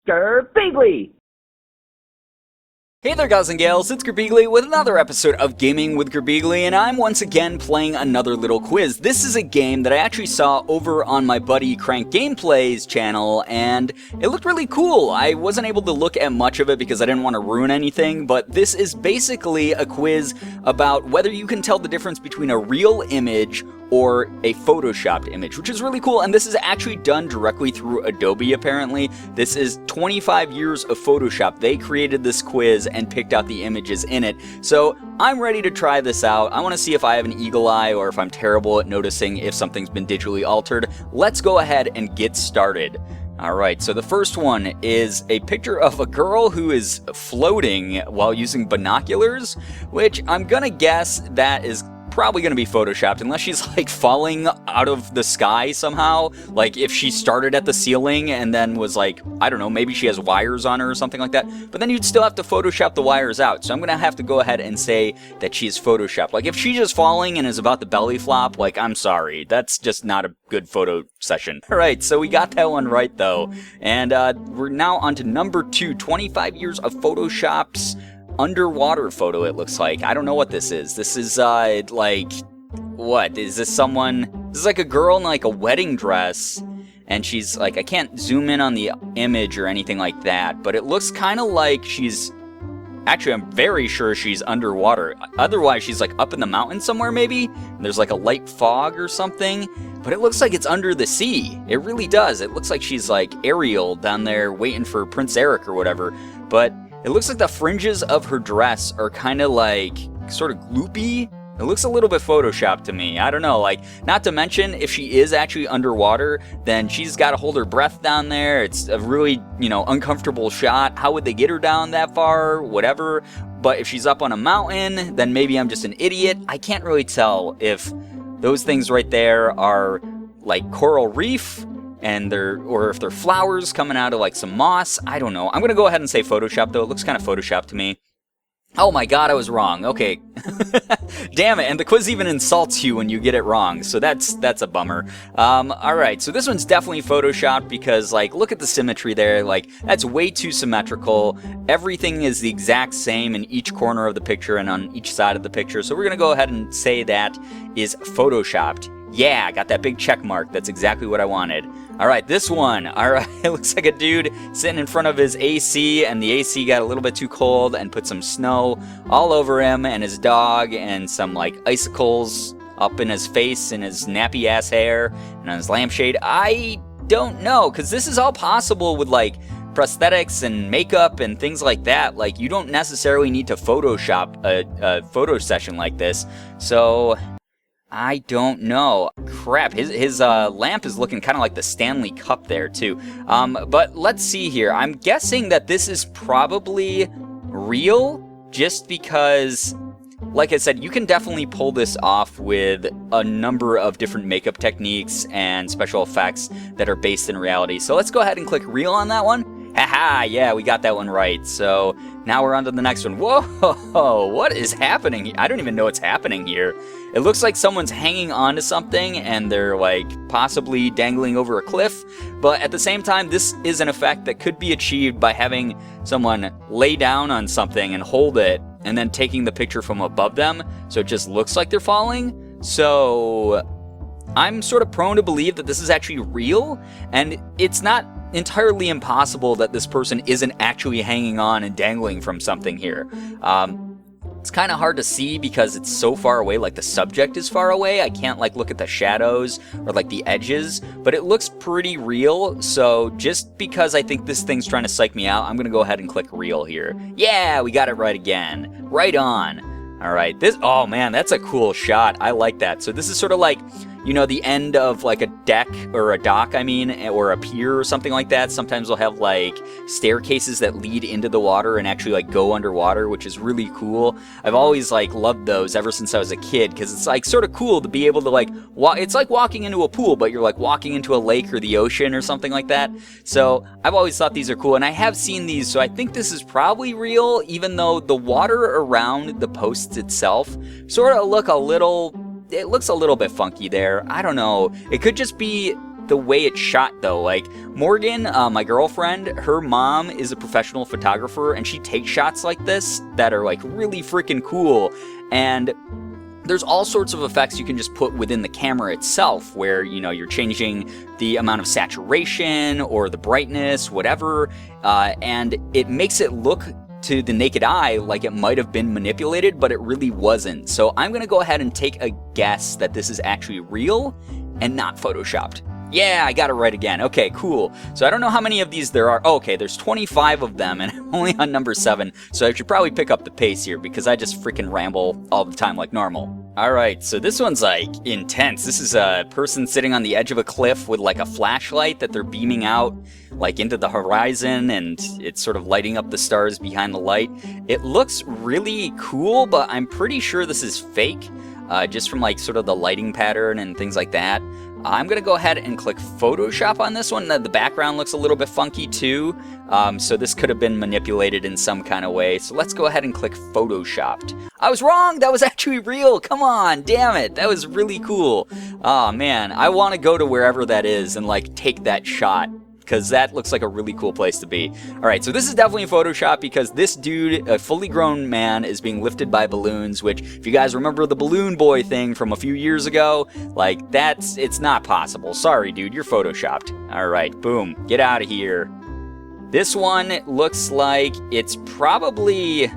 Girbeagly! Hey there guys and gals, it's Girbeagly with another episode of Gaming with Girbeagly, and I'm once again playing another little quiz. This is a game that I actually saw over on my buddy Crank Gameplay's channel, and it looked really cool. I wasn't able to look at much of it because I didn't want to ruin anything, but this is basically a quiz about whether you can tell the difference between a real image or a photoshopped image, which is really cool, and this is actually done directly through Adobe, apparently. This is 25 years of Photoshop. They created this quiz and picked out the images in it, so I'm ready to try this out. I want to see if I have an eagle eye or if I'm terrible at noticing if something's been digitally altered. Let's go ahead and get started. Alright, so the first one is a picture of a girl who is floating while using binoculars, which I'm gonna guess that is probably gonna be photoshopped unless she's like falling out of the sky somehow. Like if she started at the ceiling and then was like, I don't know, maybe she has wires on her or something like that, but then you'd still have to photoshop the wires out. So I'm gonna have to go ahead and say that she's photoshopped. Like if she's just falling and is about to belly flop, like I'm sorry, that's just not a good photo session. Alright, so we got that one right though. And we're now on to number 2, 25 years of Photoshop's underwater photo, it looks like. I don't know what this is. This is, like, what? Is this someone? This is like a girl in, like, a wedding dress, and she's, like, I can't zoom in on the image or anything like that, but it looks kind of like she's, actually, I'm very sure she's underwater. Otherwise, she's, like, up in the mountain somewhere, maybe? There's, like, a light fog or something, but it looks like it's under the sea. It really does. It looks like she's, like, Ariel down there waiting for Prince Eric or whatever, but it looks like the fringes of her dress are kind of like, sort of gloopy. It looks a little bit photoshopped to me. I don't know, like, not to mention, if she is actually underwater, then she's got to hold her breath down there. It's a really, uncomfortable shot. How would they get her down that far? Whatever. But if she's up on a mountain, then maybe I'm just an idiot. I can't really tell if those things right there are, like, coral reef, or if they're flowers coming out of like some moss. I don't know. I'm gonna go ahead and say Photoshop though. It looks kind of Photoshop to me. Oh my god, I was wrong. Okay. Damn it, and the quiz even insults you when you get it wrong, so that's a bummer. Alright, so this one's definitely Photoshopped because, like, look at the symmetry there. Like, that's way too symmetrical. Everything is the exact same in each corner of the picture and on each side of the picture, so we're gonna go ahead and say that is Photoshopped. Yeah, I got that big check mark. That's exactly what I wanted. Alright, this one. Alright, it looks like a dude sitting in front of his AC, and the AC got a little bit too cold and put some snow all over him and his dog and some, like, icicles up in his face and his nappy-ass hair and on his lampshade. I don't know, because this is all possible with, like, prosthetics and makeup and things like that. Like, you don't necessarily need to Photoshop a photo session like this, so I don't know. Crap, his lamp is looking kind of like the Stanley Cup there, too. But let's see here. I'm guessing that this is probably real, just because, like I said, you can definitely pull this off with a number of different makeup techniques and special effects that are based in reality. So let's go ahead and click real on that one. Haha, yeah, we got that one right. So now we're on to the next one. Whoa, what is happening? I don't even know what's happening here. It looks like someone's hanging on to something and they're like possibly dangling over a cliff. But at the same time, this is an effect that could be achieved by having someone lay down on something and hold it and then taking the picture from above them. So it just looks like they're falling. So I'm sort of prone to believe that this is actually real, and it's not entirely impossible that this person isn't actually hanging on and dangling from something here. It's kind of hard to see because it's so far away, like the subject is far away. I can't like look at the shadows or like the edges, but it looks pretty real. So just because I think this thing's trying to psych me out, I'm gonna go ahead and click real here. Yeah, we got it right again. Right on. All right, oh man, that's a cool shot. I like that. So this is sort of like, you know, the end of like a deck or a dock, I mean, or a pier or something like that. Sometimes they'll have like staircases that lead into the water and actually like go underwater, which is really cool. I've always like loved those ever since I was a kid, because it's like sort of cool to be able to like it's like walking into a pool, but you're like walking into a lake or the ocean or something like that. So I've always thought these are cool, and I have seen these, so I think this is probably real, even though the water around the posts itself sort of look a little, it looks a little bit funky there. I don't know. It could just be the way it's shot though. Like Morgan, my girlfriend, her mom is a professional photographer, and she takes shots like this that are like really freaking cool. And there's all sorts of effects you can just put within the camera itself, where, you know, you're changing the amount of saturation or the brightness, whatever, and it makes it look to the naked eye like it might have been manipulated, but it really wasn't. So I'm gonna go ahead and take a guess that this is actually real and not photoshopped. Yeah, I got it right again. Okay, cool. So I don't know how many of these there are. Oh, okay, there's 25 of them, and I'm only on number 7, so I should probably pick up the pace here, because I just freaking ramble all the time like normal. Alright, so this one's like intense. This is a person sitting on the edge of a cliff with like a flashlight that they're beaming out like into the horizon, and it's sort of lighting up the stars behind the light. It looks really cool, but I'm pretty sure this is fake, just from like sort of the lighting pattern and things like that. I'm going to go ahead and click Photoshop on this one. The background looks a little bit funky too, so this could have been manipulated in some kind of way. So let's go ahead and click Photoshopped. I was wrong! That was actually real! Come on! Damn it! That was really cool. Oh man, I want to go to wherever that is and like take that shot, because that looks like a really cool place to be. Alright, so this is definitely Photoshop, because this dude, a fully grown man, is being lifted by balloons, which, if you guys remember the balloon boy thing from a few years ago, like, it's not possible. Sorry, dude, you're Photoshopped. Alright, boom. Get out of here. This one looks like it's probably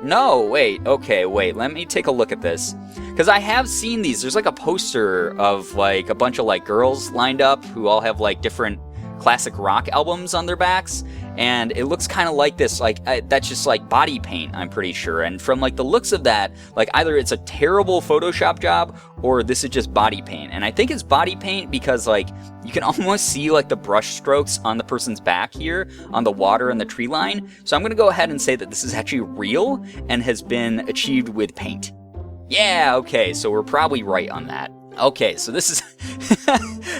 no, wait, okay, wait, let me take a look at this. Because I have seen these. There's like a poster of like a bunch of like girls lined up who all have like different classic rock albums on their backs, and it looks kind of like this. Like that's just like body paint, I'm pretty sure. And from like the looks of that, like either it's a terrible Photoshop job or this is just body paint. And I think it's body paint because like you can almost see like the brush strokes on the person's back here on the water and the tree line. So I'm gonna go ahead and say that this is actually real and has been achieved with paint. Yeah, okay, so we're probably right on that. Okay, so this is...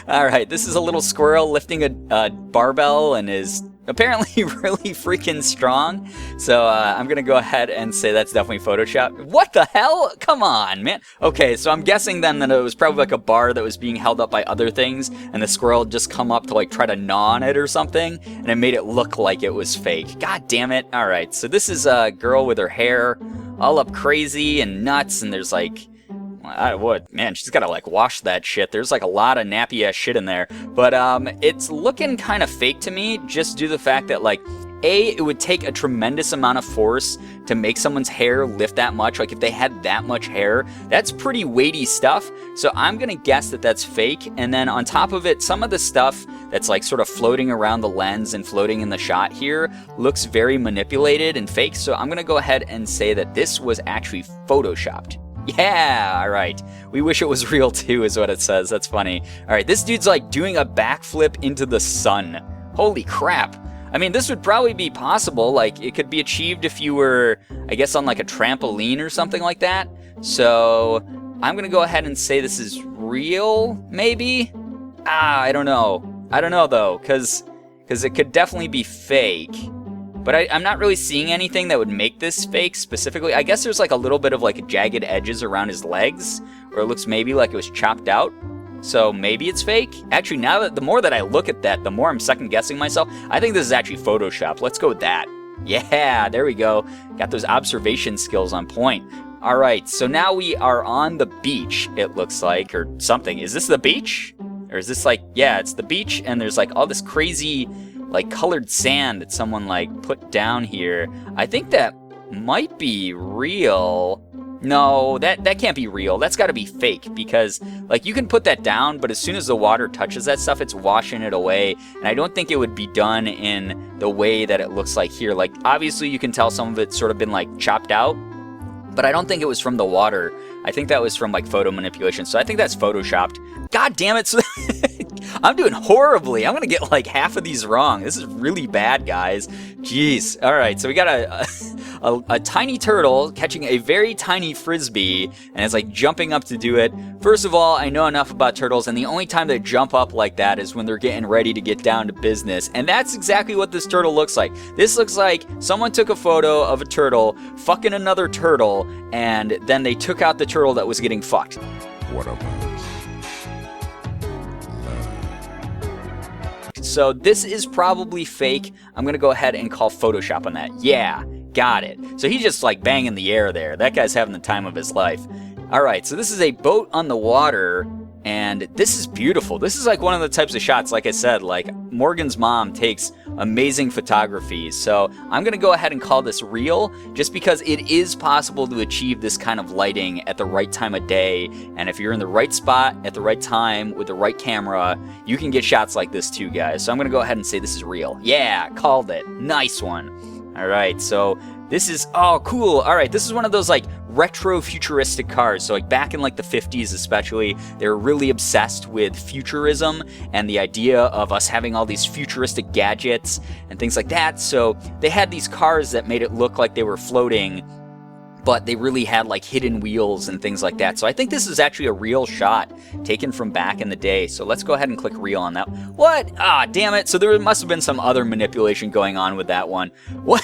Alright, this is a little squirrel lifting a barbell and is apparently really freaking strong. So I'm gonna go ahead and say that's definitely Photoshop. What the hell? Come on, man. Okay, so I'm guessing then that it was probably like a bar that was being held up by other things, and the squirrel just come up to like try to gnaw on it or something, and it made it look like it was fake. God damn it. Alright, so this is a girl with her hair all up crazy and nuts, and there's like... man, she's gotta like wash that shit. There's like a lot of nappy ass shit in there. But it's looking kind of fake to me, just due to the fact that like, it would take a tremendous amount of force to make someone's hair lift that much. Like if they had that much hair, that's pretty weighty stuff. So I'm gonna guess that that's fake. And then on top of it, some of the stuff that's like sort of floating around the lens and floating in the shot here looks very manipulated and fake. So I'm gonna go ahead and say that this was actually Photoshopped. Yeah, alright. We wish it was real too, is what it says. That's funny. Alright, this dude's like doing a backflip into the sun. Holy crap. I mean, this would probably be possible. Like, it could be achieved if you were, I guess, on like a trampoline or something like that. So, I'm gonna go ahead and say this is real, maybe? I don't know. I don't know, though, because it could definitely be fake. But I'm not really seeing anything that would make this fake specifically. I guess there's like a little bit of like jagged edges around his legs, or it looks maybe like it was chopped out. So maybe it's fake. Actually, now that the more that I look at that, the more I'm second guessing myself. I think this is actually Photoshop. Let's go with that. Yeah, there we go. Got those observation skills on point. All right, so now we are on the beach, it looks like, or something. Is this the beach? Or is this like, yeah, it's the beach, and there's like all this crazy like colored sand that someone like put down here. I think that might be real. No, that can't be real. That's got to be fake, because like you can put that down, but as soon as the water touches that stuff, it's washing it away. And I don't think it would be done in the way that it looks like here. Like obviously you can tell some of it's sort of been like chopped out, but I don't think it was from the water. I think that was from like photo manipulation. So I think that's Photoshopped. God damn it. So I'm doing horribly. I'm going to get like half of these wrong. This is really bad, guys. Jeez. All right. So we got a tiny turtle catching a very tiny frisbee, and it's like jumping up to do it. First of all, I know enough about turtles, and the only time they jump up like that is when they're getting ready to get down to business. And that's exactly what this turtle looks like. This looks like someone took a photo of a turtle fucking another turtle, and then they took out the turtle that was getting fucked. What a mess. So this is probably fake. I'm gonna go ahead and call Photoshop on that. Yeah, got it. So he's just like banging the air there. That guy's having the time of his life. All right, so this is a boat on the water, and this is beautiful. This is like one of the types of shots, like I said, like Morgan's mom takes amazing photography. So I'm gonna go ahead and call this real, just because it is possible to achieve this kind of lighting at the right time of day. And if you're in the right spot at the right time with the right camera, you can get shots like this too, guys. So I'm gonna go ahead and say this is real. Yeah, called it. Nice one. All right, so this is, oh, cool. All right, this is one of those like retro futuristic cars. So like back in like the 50s especially, they were really obsessed with futurism and the idea of us having all these futuristic gadgets and things like that. So they had these cars that made it look like they were floating, but they really had like hidden wheels and things like that. So I think this is actually a real shot taken from back in the day. So let's go ahead and click real on that. What? Ah, damn it. So there must have been some other manipulation going on with that one. What?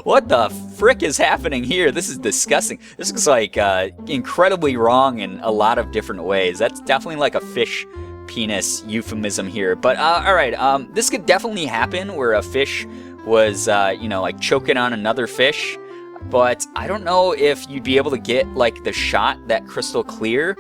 What the frick is happening here? This is disgusting. This is like incredibly wrong in a lot of different ways. That's definitely like a fish penis euphemism here. But all right, this could definitely happen where a fish was, you know, like choking on another fish. But I don't know if you'd be able to get like the shot that crystal clear.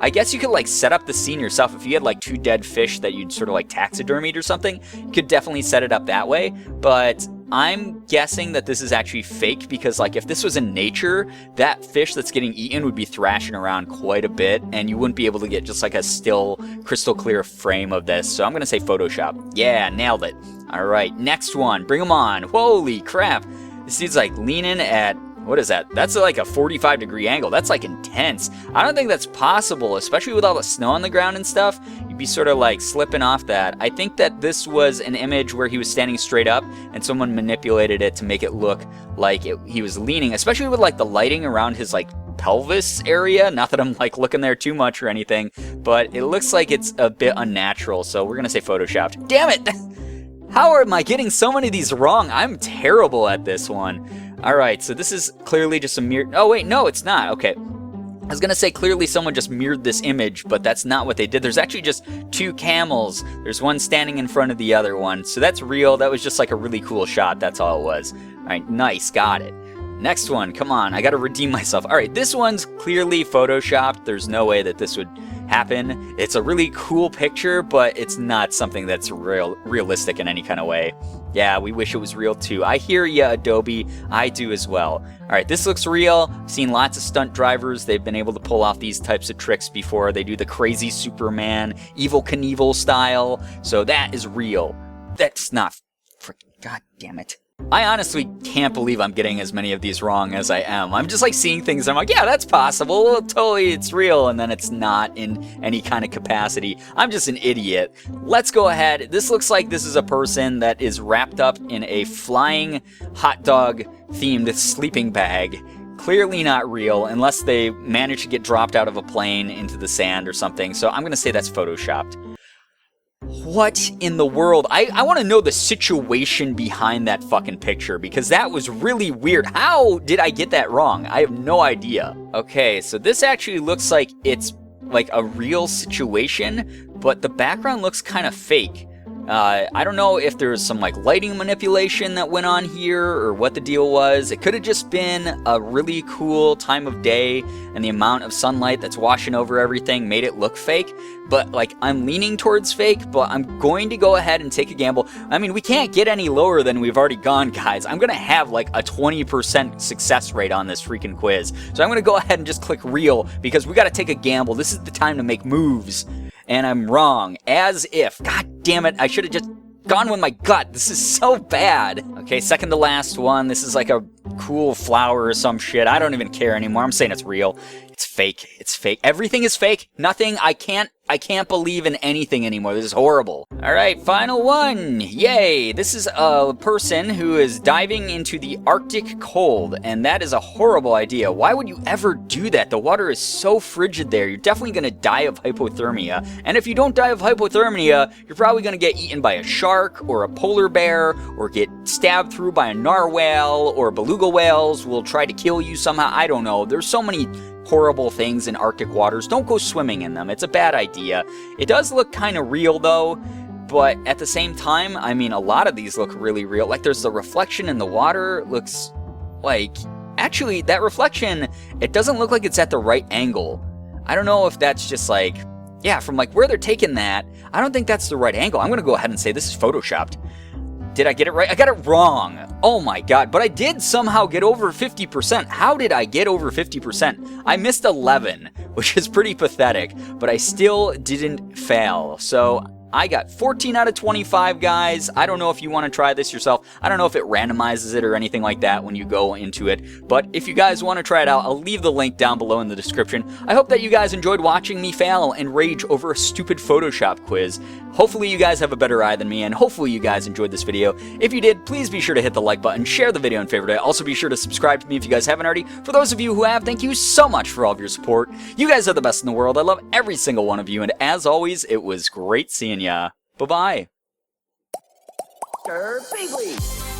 I guess you could like set up the scene yourself. If you had like 2 dead fish that you'd sort of like taxidermied or something, you could definitely set it up that way. But I'm guessing that this is actually fake, because like if this was in nature, that fish that's getting eaten would be thrashing around quite a bit, and you wouldn't be able to get just like a still crystal clear frame of this. So I'm gonna say Photoshop. Yeah, nailed it. All right, next one, bring them on. Holy crap. This dude's like leaning at, what is that? That's like a 45-degree angle. That's like intense. I don't think that's possible, especially with all the snow on the ground and stuff. You'd be sort of like slipping off that. I think that this was an image where he was standing straight up and someone manipulated it to make it look like he was leaning, especially with like the lighting around his like pelvis area. Not that I'm like looking there too much or anything, but it looks like it's a bit unnatural. So we're gonna say Photoshopped. Damn it! How am I getting so many of these wrong? I'm terrible at this one. All right, so this is clearly just a mirror. Oh, wait, no, it's not. Okay. I was going to say clearly someone just mirrored this image, but that's not what they did. There's actually just 2 camels. There's one standing in front of the other one. So that's real. That was just like a really cool shot. That's all it was. All right, nice. Got it. Next one. Come on. I got to redeem myself. All right, this one's clearly Photoshopped. There's no way that this would happen. It's a really cool picture, but it's not something that's realistic in any kind of way. Yeah, we wish it was real too. I hear ya, Adobe. I do as well. All right, this looks real. I've seen lots of stunt drivers. They've been able to pull off these types of tricks before. They do the crazy Superman, Evel Knievel style. So that is real. That's not freaking, god damn it. I honestly can't believe I'm getting as many of these wrong as I am. I'm just like seeing things, I'm like, yeah, that's possible. Well, totally, it's real. And then it's not in any kind of capacity. I'm just an idiot. Let's go ahead. This looks like this is a person that is wrapped up in a flying hot dog themed sleeping bag. Clearly not real, unless they managed to get dropped out of a plane into the sand or something. So I'm going to say that's Photoshopped. What in the world? I want to know the situation behind that fucking picture, because that was really weird. How did I get that wrong? I have no idea. Okay, so this actually looks like it's like a real situation, but the background looks kind of fake. I don't know if there's some like lighting manipulation that went on here or what the deal was. It could have just been a really cool time of day and the amount of sunlight that's washing over everything made it look fake. But like I'm leaning towards fake, but I'm going to go ahead and take a gamble. I mean, we can't get any lower than we've already gone, guys. I'm going to have like a 20% success rate on this freaking quiz. So I'm going to go ahead and just click real because we got to take a gamble. This is the time to make moves. And I'm wrong, as if. God damn it, I should have just gone with my gut. This is so bad. Okay, second to last one. This is like a cool flower or some shit. I don't even care anymore. I'm saying it's real. It's fake. It's fake. Everything is fake. Nothing. I can't believe in anything anymore. This is horrible. All right, final one. Yay. This is a person who is diving into the Arctic cold, and that is a horrible idea. Why would you ever do that? The water is so frigid there. You're definitely going to die of hypothermia. And if you don't die of hypothermia, you're probably going to get eaten by a shark or a polar bear or get stabbed through by a narwhal, or beluga whales will try to kill you somehow. I don't know. There's so many horrible things in Arctic waters. Don't go swimming in them. It's a bad idea. It does look kind of real though, but at the same time, I mean, a lot of these look really real. Like, there's the reflection in the water, looks like... Actually, that reflection, it doesn't look like it's at the right angle. I don't know if that's just like... Yeah, from like where they're taking that, I don't think that's the right angle. I'm going to go ahead and say this is photoshopped. Did I get it right? I got it wrong. Oh my god, but I did somehow get over 50%. How did I get over 50%? I missed 11, which is pretty pathetic, but I still didn't fail. So I got 14 out of 25, guys. I don't know if you want to try this yourself. I don't know if it randomizes it or anything like that when you go into it. But if you guys want to try it out, I'll leave the link down below in the description. I hope that you guys enjoyed watching me fail and rage over a stupid Photoshop quiz. Hopefully you guys have a better eye than me, and hopefully you guys enjoyed this video. If you did, please be sure to hit the like button, share the video and favorite it. Also be sure to subscribe to me if you guys haven't already. For those of you who have, thank you so much for all of your support. You guys are the best in the world. I love every single one of you, and as always, it was great seeing ya. Bye-bye. Girbeagly.